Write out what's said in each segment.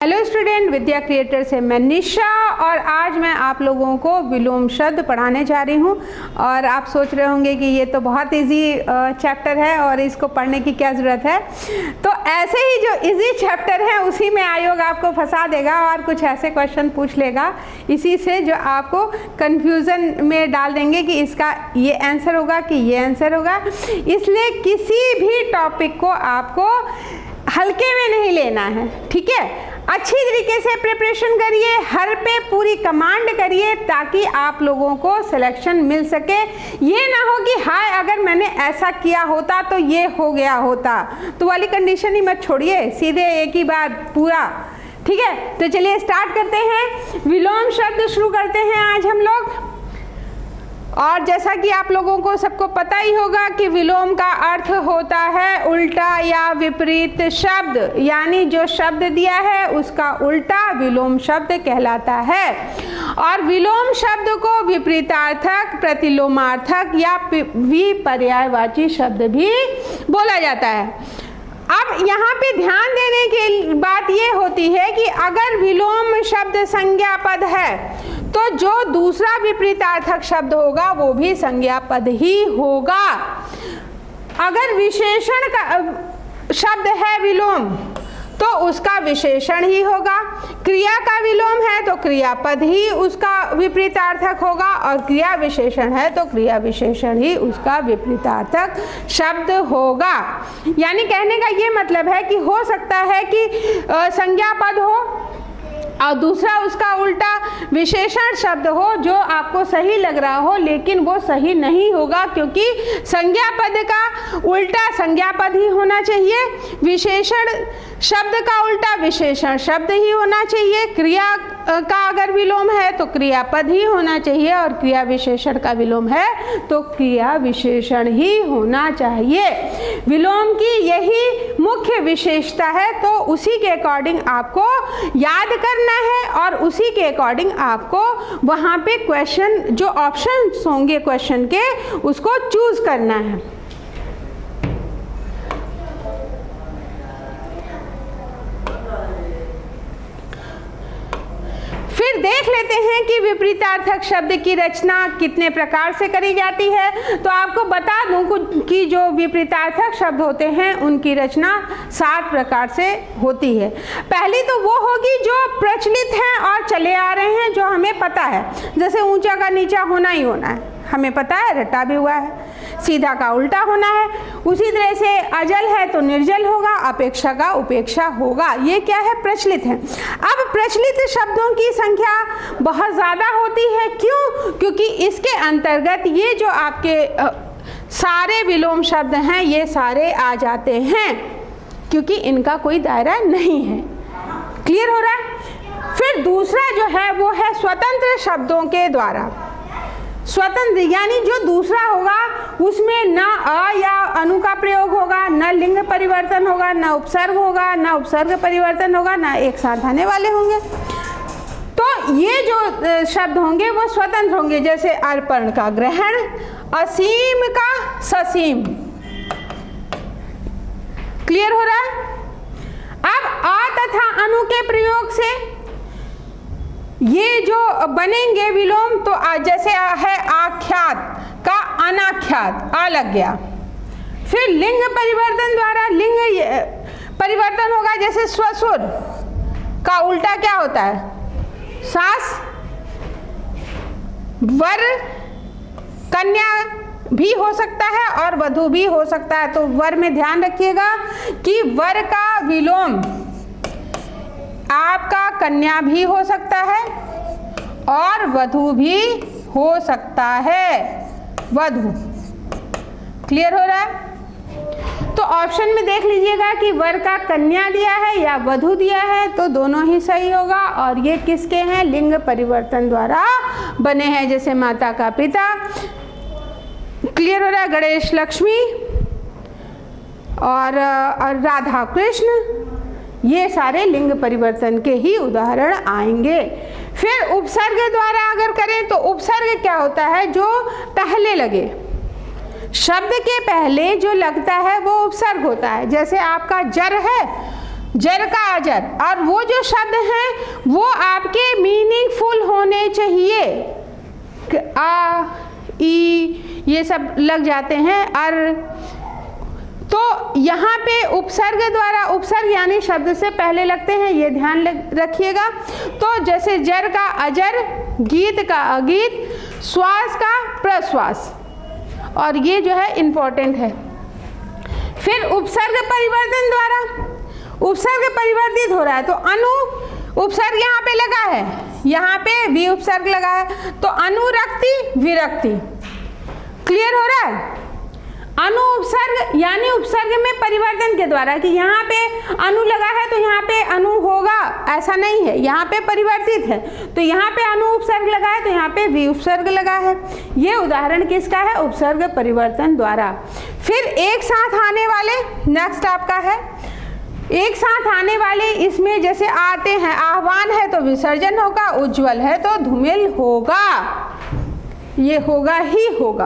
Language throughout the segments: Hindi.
हेलो स्टूडेंट, विद्या क्रिएटर से मैं निशा और आज मैं आप लोगों को विलोम शब्द पढ़ाने जा रही हूँ। और आप सोच रहे होंगे कि ये तो बहुत इजी चैप्टर है और इसको पढ़ने की क्या ज़रूरत है। तो ऐसे ही जो इजी चैप्टर है उसी में आयोग आपको फंसा देगा और कुछ ऐसे क्वेश्चन पूछ लेगा इसी से जो आपको कन्फ्यूज़न में डाल देंगे कि इसका ये आंसर होगा कि ये आंसर होगा। इसलिए किसी भी टॉपिक को आपको हल्के में नहीं लेना है, ठीक है। अच्छी तरीके से प्रिपरेशन करिए, हर पे पूरी कमांड करिए ताकि आप लोगों को सिलेक्शन मिल सके। ये ना हो कि हाय अगर मैंने ऐसा किया होता तो ये हो गया होता, तो वाली कंडीशन ही मत छोड़िए, सीधे एक ही बार पूरा, ठीक है। तो चलिए स्टार्ट करते हैं, विलोम शब्द शुरू करते हैं आज हम लोग। और जैसा कि आप लोगों को सबको पता ही होगा कि विलोम का अर्थ होता है उल्टा या विपरीत शब्द, यानी जो शब्द दिया है उसका उल्टा विलोम शब्द कहलाता है। और विलोम शब्द को विपरीतार्थक, प्रतिलोमार्थक या विपर्यायवाची शब्द भी बोला जाता है। अब यहाँ पे ध्यान देने की बात ये होती है कि अगर विलोम शब्द संज्ञा पद है तो जो दूसरा विपरीतार्थक शब्द होगा वो भी संज्ञा पद ही होगा। अगर विशेषण का शब्द है विलोम तो उसका विशेषण ही होगा। क्रिया का विलोम है तो क्रियापद ही उसका विपरीतार्थक होगा और क्रिया विशेषण है तो क्रिया विशेषण ही उसका विपरीतार्थक शब्द होगा। यानी कहने का ये मतलब है कि हो सकता है कि संज्ञा पद हो और दूसरा उसका उल्टा विशेषण शब्द हो जो आपको सही लग रहा हो, लेकिन वो सही नहीं होगा क्योंकि संज्ञा पद का उल्टा संज्ञा पद ही होना चाहिए, विशेषण शब्द का उल्टा विशेषण शब्द ही होना चाहिए, क्रिया का अगर विलोम है तो क्रियापद ही होना चाहिए और क्रिया विशेषण का विलोम है तो क्रिया विशेषण ही होना चाहिए। विलोम की यही मुख्य विशेषता है, तो उसी के अकॉर्डिंग आपको याद करना है और उसी के अकॉर्डिंग आपको वहाँ पे क्वेश्चन जो ऑप्शंस होंगे क्वेश्चन के उसको चूज करना है। फिर देख लेते हैं कि विपरीतार्थक शब्द की रचना कितने प्रकार से करी जाती है। तो आपको बता दूं कि जो विपरीतार्थक शब्द होते हैं उनकी रचना 7 प्रकार से होती है। पहली तो वो होगी जो प्रचलित हैं और चले आ रहे हैं, जो हमें पता है, जैसे ऊंचा का नीचा होना ही होना है, हमें पता है, रटा भी हुआ है। सीधा का उल्टा होना है, उसी तरह से अजल है तो निर्जल होगा, अपेक्षा का उपेक्षा होगा। ये क्या है? प्रचलित है। अब प्रचलित शब्दों की संख्या बहुत ज़्यादा होती है। क्यों? क्योंकि इसके अंतर्गत ये जो आपके सारे विलोम शब्द हैं ये सारे आ जाते हैं क्योंकि इनका कोई दायरा नहीं है। क्लियर हो रहा है? फिर दूसरा जो है वो है स्वतंत्र शब्दों के द्वारा। स्वतंत्र यानी जो दूसरा होगा उसमें न अ या अनु का प्रयोग होगा, न लिंग परिवर्तन होगा, न उपसर्ग होगा, न उपसर्ग परिवर्तन होगा, न एक साथ आने वाले होंगे। तो ये जो शब्द होंगे वो स्वतंत्र होंगे, जैसे अर्पण का ग्रहण, असीम का ससीम। क्लियर हो रहा है? अब आ तथा अनु के प्रयोग से ये जो बनेंगे विलोम, तो जैसे है आख्यात का अनाख्यात, आ लग गया। फिर लिंग परिवर्तन द्वारा लिंग परिवर्तन होगा, जैसे स्वसुर का उल्टा क्या होता है? सास। वर कन्या भी हो सकता है और वधू भी हो सकता है, तो वर में ध्यान रखिएगा कि वर का विलोम आपका कन्या भी हो सकता है और वधू भी हो सकता है, वधू। क्लियर हो रहा है? तो ऑप्शन में देख लीजिएगा कि वर का कन्या दिया है या वधू दिया है, तो दोनों ही सही होगा। और ये किसके हैं? लिंग परिवर्तन द्वारा बने हैं, जैसे माता का पिता। क्लियर हो रहा है? गणेश लक्ष्मी और राधा कृष्ण, ये सारे लिंग परिवर्तन के ही उदाहरण आएंगे। फिर उपसर्ग द्वारा अगर करें तो उपसर्ग क्या होता है? जो पहले लगे, शब्द के पहले जो लगता है वो उपसर्ग होता है। जैसे आपका जर है जर का अजर, और वो जो शब्द हैं वो आपके मीनिंगफुल होने चाहिए। आ, ई ये सब लग जाते हैं। और तो यहाँ पे उपसर्ग द्वारा, उपसर्ग यानी शब्द से पहले लगते हैं, ये ध्यान रखिएगा। तो जैसे जर का अजर, गीत का अगीत, श्वास का प्रश्वास, और ये जो है इम्पोर्टेंट है। फिर उपसर्ग परिवर्तन द्वारा, उपसर्ग परिवर्तित हो रहा है तो अनु उपसर्ग यहाँ पे लगा है, यहाँ पे भी उपसर्ग लगा है, तो अनुरक्ति विरक्ति। क्लियर हो रहा है? अनु उपसर्ग यानी उपसर्ग में परिवर्तन के द्वारा, कि यहाँ पे अनु लगा है तो यहाँ पे अनु होगा, ऐसा नहीं है, यहाँ पे परिवर्तित है, तो यहाँ पे अनु उपसर्ग लगा है तो यहाँ पे भी उपसर्ग लगा है। ये उदाहरण किसका है? उपसर्ग परिवर्तन द्वारा। फिर एक साथ आने वाले, नेक्स्ट आपका है एक साथ आने वाले, इसमें जैसे आते हैं, आह्वान है तो विसर्जन होगा, उज्ज्वल है तो धूमिल होगा, ये होगा ही होगा।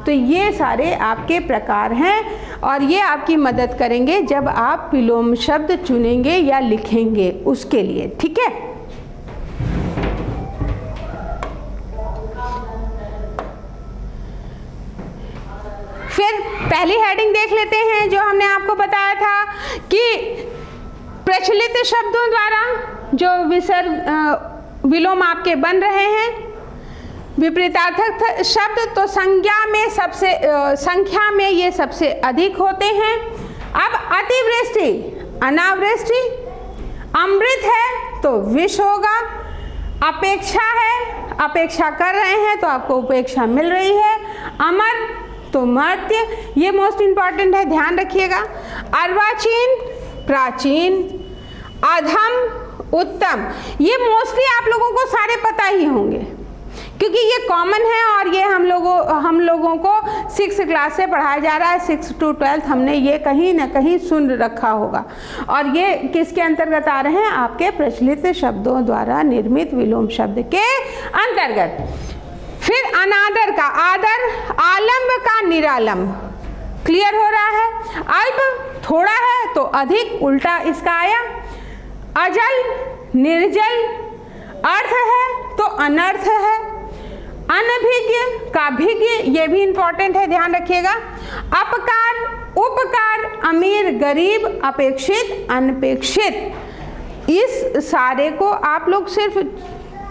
तो ये सारे आपके प्रकार हैं और ये आपकी मदद करेंगे जब आप विलोम शब्द चुनेंगे या लिखेंगे उसके लिए, ठीक है। फिर पहली हेडिंग देख लेते हैं जो हमने आपको बताया था कि प्रचलित शब्दों द्वारा जो विसर्ग विलोम आपके बन रहे हैं, विपरीतार्थक शब्द तो संख्या में ये सबसे अधिक होते हैं। अब अतिवृष्टि, अनावृष्टि, अमृत है तो विष होगा, अपेक्षा है, अपेक्षा कर रहे हैं तो आपको उपेक्षा मिल रही है, अमर तो मर्त्य, ये मोस्ट इंपॉर्टेंट है, ध्यान रखिएगा। अर्वाचीन प्राचीन, अधम उत्तम, ये मोस्टली आप लोगों को सारे पता ही होंगे क्योंकि ये कॉमन है और ये हम लोगों को 6 क्लास से पढ़ाया जा रहा है, 6 to 12 हमने ये कहीं ना कहीं सुन रखा होगा। और ये किसके अंतर्गत आ रहे हैं? आपके प्रचलित शब्दों द्वारा निर्मित विलोम शब्द के अंतर्गत। फिर अनादर का आदर, आलम्ब का निरालंब, क्लियर हो रहा है। अल्प थोड़ा है तो अधिक, उल्टा इसका आया। अजल निर्जल, अर्थ है तो अनर्थ है। अनभिज्ञ का भिज्ञ, ये भी इंपॉर्टेंट है, ध्यान रखिएगा। अपकार उपकार, अमीर गरीब, अपेक्षित अनपेक्षित। इस सारे को आप लोग सिर्फ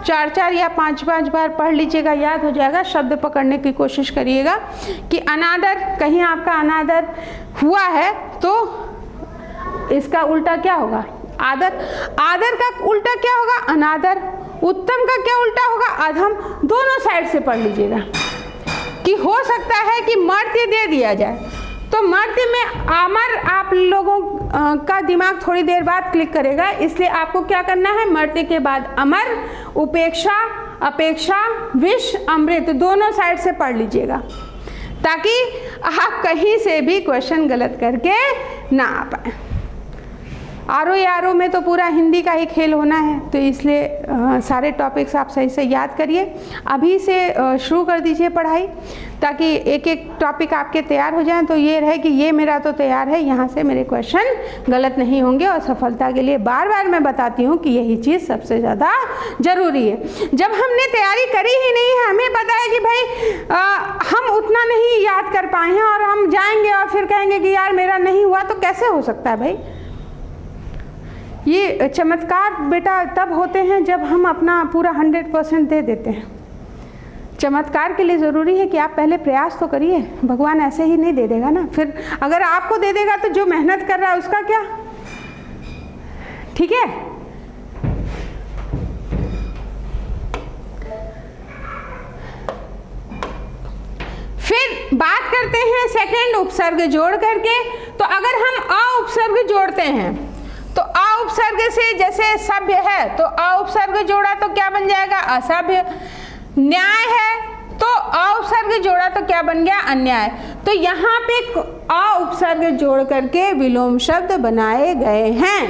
4 या 5 बार पढ़ लीजिएगा, याद हो जाएगा। शब्द पकड़ने की कोशिश करिएगा कि अनादर, कहीं आपका अनादर हुआ है तो इसका उल्टा क्या होगा? आदर। आदर का उल्टा क्या होगा? अनादर। उत्तम का क्या उल्टा होगा? अधम। दोनों साइड से पढ़ लीजिएगा कि हो सकता है कि मर्त्य दे दिया जाए तो मर्त्य में अमर आप लोगों का दिमाग थोड़ी देर बाद क्लिक करेगा, इसलिए आपको क्या करना है? मर्त्य के बाद अमर, उपेक्षा, अपेक्षा, विष, अमृत, दोनों साइड से पढ़ लीजिएगा ताकि आप कहीं से भी क्वेश्चन गलत करके ना आ पाए। आरो में तो पूरा हिंदी का ही खेल होना है, तो इसलिए सारे टॉपिक्स आप सही से याद करिए। अभी से शुरू कर दीजिए पढ़ाई ताकि एक एक टॉपिक आपके तैयार हो जाएं, तो ये रहे कि ये मेरा तो तैयार है, यहाँ से मेरे क्वेश्चन गलत नहीं होंगे। और सफलता के लिए बार बार मैं बताती हूँ कि यही चीज़ सबसे ज़्यादा ज़रूरी है। जब हमने तैयारी करी ही नहीं है, हमें पता है कि भाई हम उतना नहीं याद कर पाए हैं और हम जाएंगे और फिर कहेंगे कि यार मेरा नहीं हुआ, तो कैसे हो सकता है भाई? ये चमत्कार बेटा तब होते हैं जब हम अपना पूरा 100% दे देते हैं। चमत्कार के लिए ज़रूरी है कि आप पहले प्रयास तो करिए, भगवान ऐसे ही नहीं दे देगा ना। फिर अगर आपको दे देगा तो जो मेहनत कर रहा है उसका क्या? ठीक है। फिर बात करते हैं सेकंड उपसर्ग जोड़ करके। तो अगर हम अ उपसर्ग जोड़ते हैं तो अ उपसर्ग से, जैसे सभ्य है तो अ उपसर्ग जोड़ा तो क्या बन जाएगा? असभ्य। न्याय है तो अ उपसर्ग जोड़ा तो क्या बन गया? अन्याय। तो यहाँ पे अ उपसर्ग जोड़ करके विलोम शब्द बनाए गए हैं।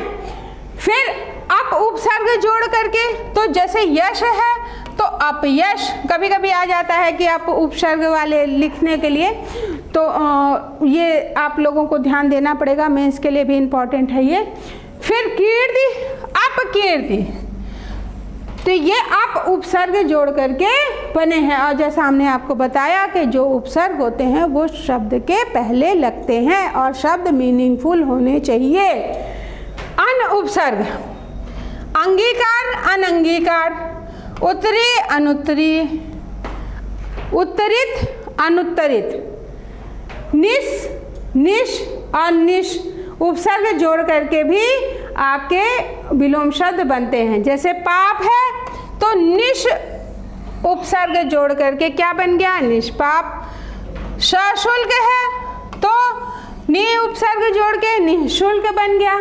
फिर अप उपसर्ग जोड़ करके, तो जैसे यश है तो अपयश, कभी कभी आ जाता है कि आप उपसर्ग वाले लिखने के लिए, तो ये आप लोगों को ध्यान देना पड़ेगा, मेंस के लिए भी इम्पॉर्टेंट है ये। फिर कीर्ति, अपकीर्ति, तो ये अप उपसर्ग जोड़ करके बने हैं। और जैसा हमने आपको बताया कि जो उपसर्ग होते हैं वो शब्द के पहले लगते हैं और शब्द मीनिंगफुल होने चाहिए। अन उपसर्ग, अंगीकार, अनंगीकार, उत्तरी, अनुत्तरी, उत्तरित, अनुत्तरित, निश, निश और निश उपसर्ग जोड़ करके भी आपके विलोम शब्द बनते हैं। जैसे पाप है तो निश उपसर्ग जोड़ करके क्या बन गया? निष्पाप। सशुल्क है तो नि उपसर्ग जोड़ के निःशुल्क बन गया।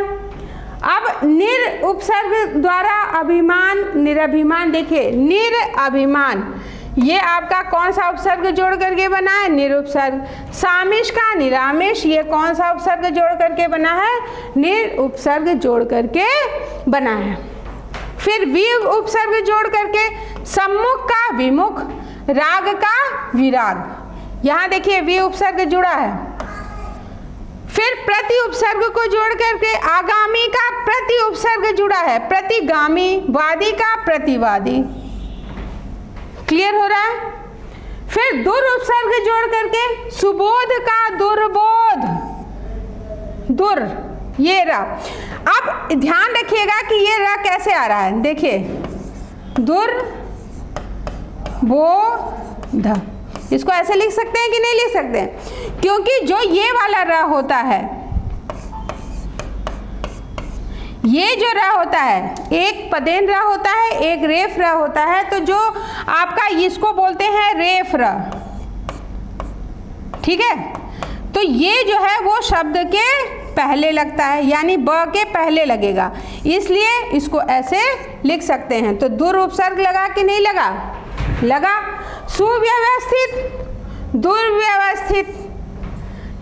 अब निर उपसर्ग द्वारा अभिमान, निरभिमान, देखिए निरअभिमान, ये आपका कौन सा उपसर्ग जोड़ करके बना है? निरुपसर्ग। सामिश का निरामिश, ये कौन सा उपसर्ग जोड़ करके बना है? निर उपसर्ग जोड़ करके बना है। फिर वि उपसर्ग जोड़ करके सम्मुख का विमुख, राग का विराग, यहाँ देखिए वि उपसर्ग जुड़ा है। फिर प्रति उपसर्ग को जोड़ करके आगामी का प्रति उपसर्ग जुड़ा है, प्रतिगामी, वादी का प्रतिवादी। क्लियर हो रहा है? फिर दुर उपसर्ग जोड़ करके सुबोध का दुर्बोध, दुर, ये र। अब ध्यान रखिएगा कि ये र कैसे आ रहा है। देखिए दुर बोध, इसको ऐसे लिख सकते हैं कि नहीं लिख सकते हैं? क्योंकि जो ये वाला र होता है, ये जो र होता है, एक पदेन र होता है, एक रेफ र होता है, तो जो आपका इसको बोलते हैं रेफ र, ठीक है? तो ये जो है वो शब्द के पहले लगता है, यानी ब के पहले लगेगा, इसलिए इसको ऐसे लिख सकते हैं। तो दुर उपसर्ग लगा कि नहीं लगा? लगा। सुव्यवस्थित, दुर्व्यवस्थित,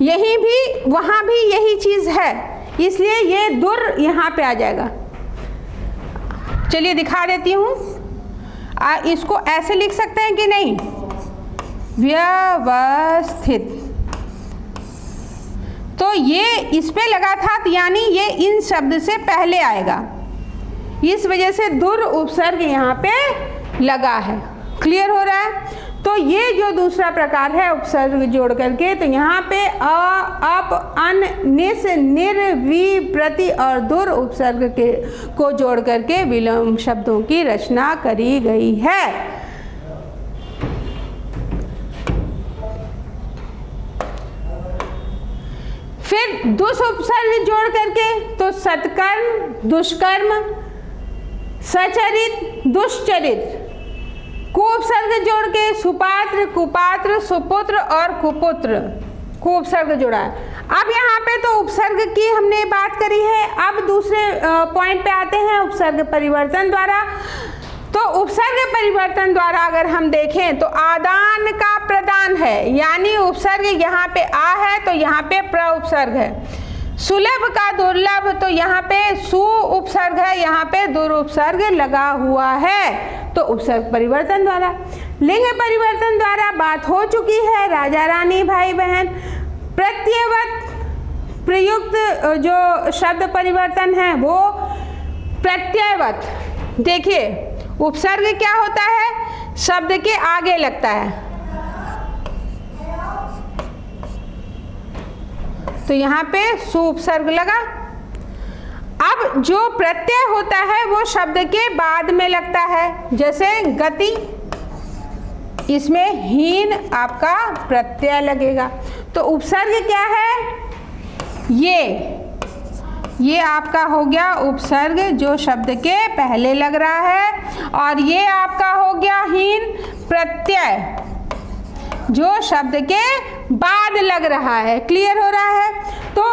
यही भी वहाँ भी यही चीज़ है, इसलिए ये दुर यहाँ पे आ जाएगा। चलिए दिखा देती हूँ, इसको ऐसे लिख सकते हैं कि नहीं? व्यवस्थित, तो ये इस पे लगा था, यानी ये इन शब्द से पहले आएगा, इस वजह से दुर उपसर्ग यहाँ पे लगा है। क्लियर हो रहा है? तो ये जो दूसरा प्रकार है उपसर्ग जोड़ करके, तो यहाँ पे अ, अप, अन, निस, निर, वि, प्रति और दुर उपसर्ग के को जोड़ करके विलोम शब्दों की रचना करी गई है। फिर दुस उपसर्ग जोड़ करके तो सत्कर्म, दुष्कर्म, सचरित, दुष्चरित, कुपसर्ग जोड़ के सुपात्र, कुपात्र, सुपुत्र और कुपुत्र, कुपसर्ग जोड़ा है। अब यहाँ पे तो उपसर्ग की हमने बात करी है। अब दूसरे पॉइंट पे आते हैं, उपसर्ग परिवर्तन द्वारा। तो उपसर्ग परिवर्तन द्वारा अगर हम देखें तो आदान का प्रदान है, यानी उपसर्ग यहाँ पे आ है तो यहाँ पे प्र उपसर्ग है। सुलभ का दुर्लभ, तो यहाँ पे सु उपसर्ग है, यहाँ पे दुर उपसर्ग लगा हुआ है, तो उपसर्ग परिवर्तन द्वारा। लिंग परिवर्तन द्वारा बात हो चुकी है, राजा रानी भाई बहन। प्रत्ययवत प्रयुक्त जो शब्द परिवर्तन है वो प्रत्ययवत। देखिए उपसर्ग क्या होता है? शब्द के आगे लगता है, तो यहाँ पे सु उपसर्ग लगा। अब जो प्रत्यय होता है वो शब्द के बाद में लगता है, जैसे गति, इसमें हीन आपका प्रत्यय लगेगा। तो उपसर्ग क्या है? ये आपका हो गया उपसर्ग जो शब्द के पहले लग रहा है, और ये आपका हो गया हीन प्रत्यय जो शब्द के बाद लग रहा है। क्लियर हो रहा है? तो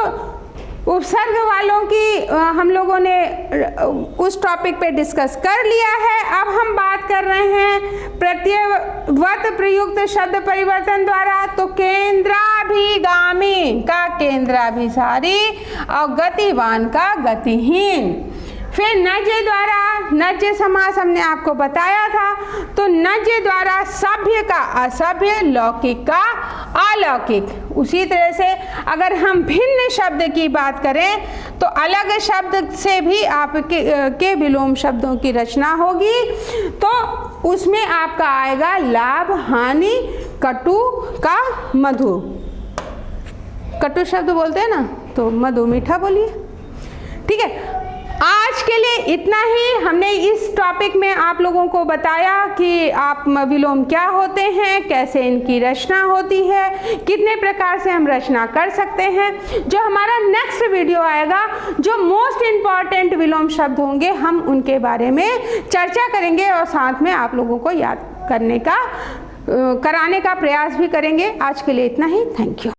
उपसर्ग वालों की हम लोगों ने उस टॉपिक पे डिस्कस कर लिया है। अब हम बात कर रहे हैं प्रत्ययवत प्रयुक्त शब्द परिवर्तन द्वारा। तो केंद्राभिगामी का केंद्राभिसारी और गतिवान का गतिहीन। फिर नज्य द्वारा, नज्य समास हमने आपको बताया था, तो नज्य द्वारा सभ्य का असभ्य, लौकिक का अलौकिक। उसी तरह से अगर हम भिन्न शब्द की बात करें तो अलग शब्द से भी आपके विलोम शब्दों की रचना होगी, तो उसमें आपका आएगा लाभ, हानि, कटु का मधु। कटु शब्द बोलते हैं ना, तो मधु मीठा बोलिए। ठीक है, आज के लिए इतना ही। हमने इस टॉपिक में आप लोगों को बताया कि आप विलोम क्या होते हैं, कैसे इनकी रचना होती है, कितने प्रकार से हम रचना कर सकते हैं। जो हमारा नेक्स्ट वीडियो आएगा, जो मोस्ट इम्पॉर्टेंट विलोम शब्द होंगे, हम उनके बारे में चर्चा करेंगे और साथ में आप लोगों को याद कराने का प्रयास भी करेंगे। आज के लिए इतना ही। Thank you.